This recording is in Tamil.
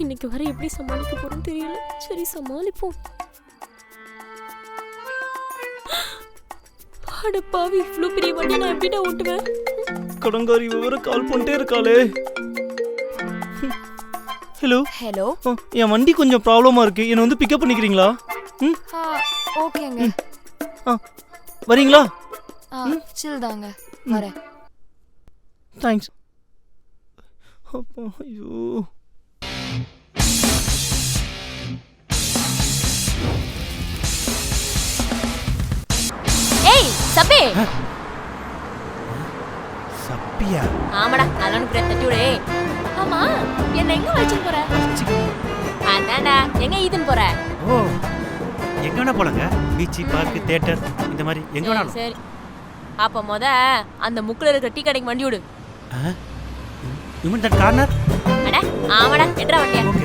இன்னைக்கு வர எப்படி சமாளிக்க போறோம் தெரியல. சரி சமாளிப்போம். அடப்பாவி, இவ்ளோ பெரிய வண்டி நான் எப்படிடா ஓட்டுவேன்? கடங்காரி வேற கால் பண்ணிட்டே இருக்காளே. ஹலோ ஹலோ, என் வண்டி கொஞ்சம் ப்ராப்ளமா இருக்கு, என்னை வந்து பிக்கப் பண்ணிக்கிறீங்களா? ம் ஓகேங்க. வரீங்களா? சில் தாங்க, வரேன். தேங்க்ஸ். அப்பா ஐயோ. ஏய் சப்பே. சப்பியா? ஆமாடா, அதனால பிரேக் தட்டி விடு. ஆமா, என்ன எங்க வச்சிட்டு போற? அதான்டா, எங்க ஈதுன்னு போற? ஓ, எங்க வேணா போலாங்க. பீச், பார்க், தியேட்டர், இந்த மாதிரி எங்க வேணாலும். சரி, அப்ப அந்த முக்குல இருக்கிற டீ கடைக்கு வண்டி விடு. You mean that corner? அட ஆமாடா, எட்ரா வண்டியா. ஓகே.